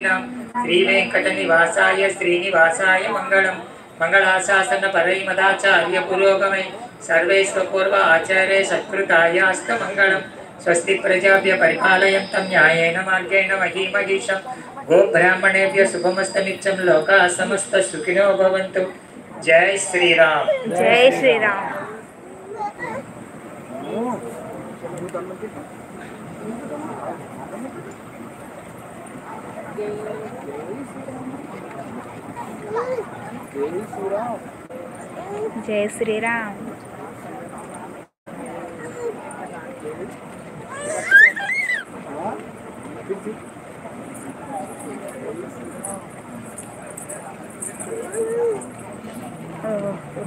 श्रीवेंकटनिवासाय श्रीनिवासाय मंगलम मंगलाशासन परैमदाचार्य पुरोगमे सर्वैश्वपूर्व आचार्य सत्कृतायास्त मंगलम स्वस्ति प्रजाभ्य परिपालयन्तं न्यायेन मार्गेण महीमहीषं गो ब्राह्मणेभ्य शुभमस्तनित्यं लोकाः समस्त सुखिनो भवन्तु। जय श्रीराम। जय श्रीराम। जय श्रीराम।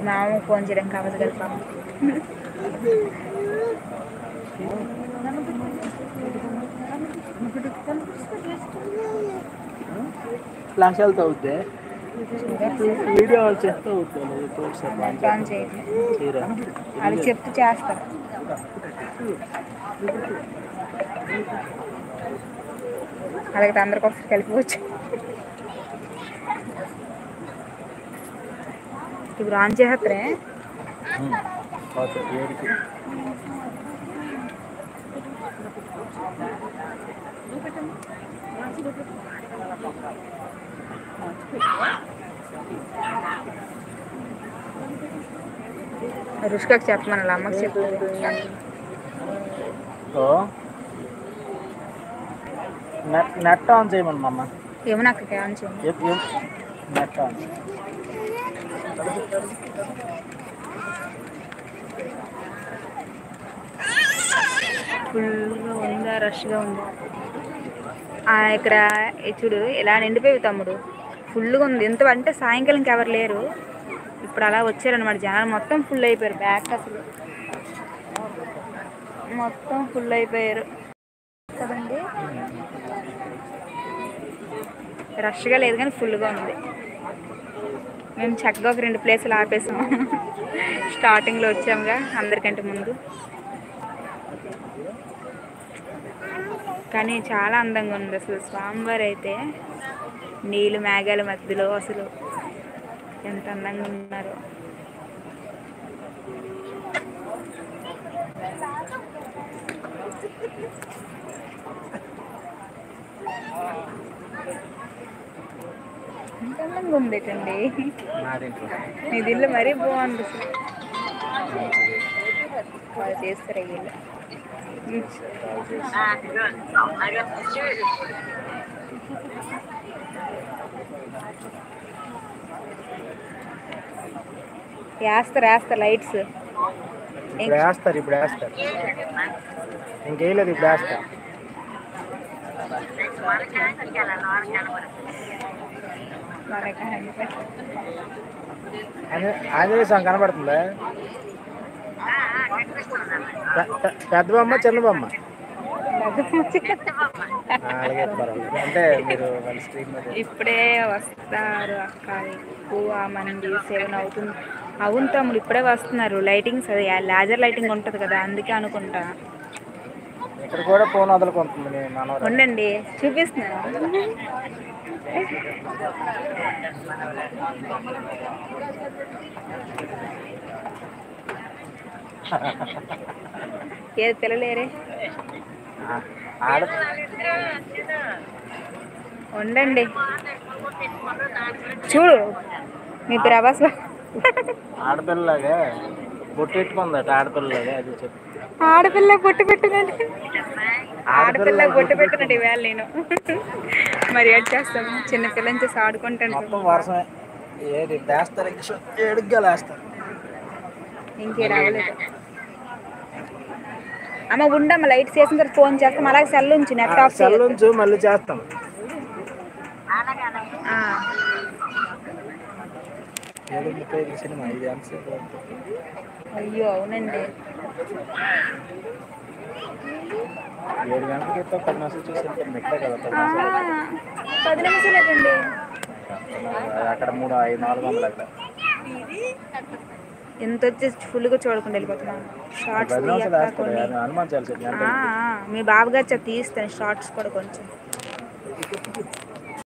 नाम फोन చేయడం కావదు కదా పాపం. ఫ్లాష్ అవుతా అవుతే వీడియో చేస్తూ అవుతుంది అది చెప్తూ చేస్తారు. అలాగే అందరికి ఒకసారి కలిపివచ్చు. ఇప్పుడు ఆన్ చేస్తారే రుషికకి చెప్పమని అమ్మకి చెప్తుంది. నెట్ ఆన్ చేయమని అమ్మ. ఏమన్నా అక్కడికి ఆన్ చేయండి. నెట్ ఆన్ ఫుల్గా ఉందా, రష్గా ఉంది. ఇక్కడ చూడు ఇలా నిండిపోయి తమ్ముడు, ఫుల్గా ఉంది. ఎంత అంటే సాయంకాలం ఎవరు లేరు, ఇప్పుడు అలా వచ్చారనమాట జనాలు. మొత్తం ఫుల్ అయిపోయారు. బ్యాక్ అసలు మొత్తం ఫుల్ అయిపోయారు కదండి. రష్గా లేదు కానీ ఫుల్గా ఉంది. మేము చక్కగా ఒక 2 ప్లేసులు ఆపేసాం. స్టార్టింగ్లో వచ్చాముగా అందరికంటే ముందు. కానీ చాలా అందంగా ఉంది అసలు. స్వామివారు అయితే నీళ్ళు మేఘాల మధ్యలో అసలు ఎంత అందంగా ఉన్నారు. ఎంత అందంగా ఉంది ఏంటండి మీ దీనిలో మరీ బాగుంది అసలు. చేస్తారు వీళ్ళు. వేస్తారు లైట్స్ ఇప్పుడు వేస్తారు ఇంకేయలేదు. ఇప్పుడు వేస్తారు. ఆంజనేయ స్వామి కనబడుతుందా? పెద్ద బొమ్మ చిన్న బొమ్మ అలాగే అంటే మీరు ఇప్పుడే వస్తారు అక్క. ఎక్కువ మంది 7 అవుతుంది. అవును తమ్ముడు ఇప్పుడే వస్తున్నారు. లైటింగ్స్ అది లేజర్ లైటింగ్ ఉంటుంది కదా, అందుకే అనుకుంటా. ఇక్కడ కూడా ఫోన్ వదలకుంటుంది. ఉండండి చూపిస్తున్నాను. ఏది తెలలేరే ఉండండి. చూడు మీ ప్రభాస్ ఆడపిల్లలాగా బొట్టు పెట్టుకుందట. ఆడపిల్లలాగా అది చెప్పు. ఆడపిల్ల బొట్టు పెట్టినట్టు, ఆడపిల్ల బొట్టు పెట్టినట్టు ఇవాళ నేను మరి ఏడ్ చేస్తాను. చిన్నపిల్లని చేసి ఆడుకుంటాను. వర్షమే ఏది వేస్తారు, ఏడుగ్గా వేస్తారు. ఇంకే రావలేదు అమ్మ. ఉండమ్మ లైట్స్ వేసిన తర్వాత ఫోన్ చేస్తాం. అలాగే సెల్ ఉంచు, నెట్ ఆఫ్ సెల్ ఉంచు, మళ్ళీ చేస్తాం. అయ్యో అవునండి. 7 గంటలకి 10 నిమిషాలు చూసి మిగతా కదా 10 నిమిషాలేదండి. అక్కడ 300-400 అక్కడ ఎంత వచ్చేసి ఫుల్గా చూడకుండా వెళ్ళిపోతున్నాను. షార్ట్స్ మీ బాబు గారు తీస్తాను షార్ట్స్ కూడా కొంచెం.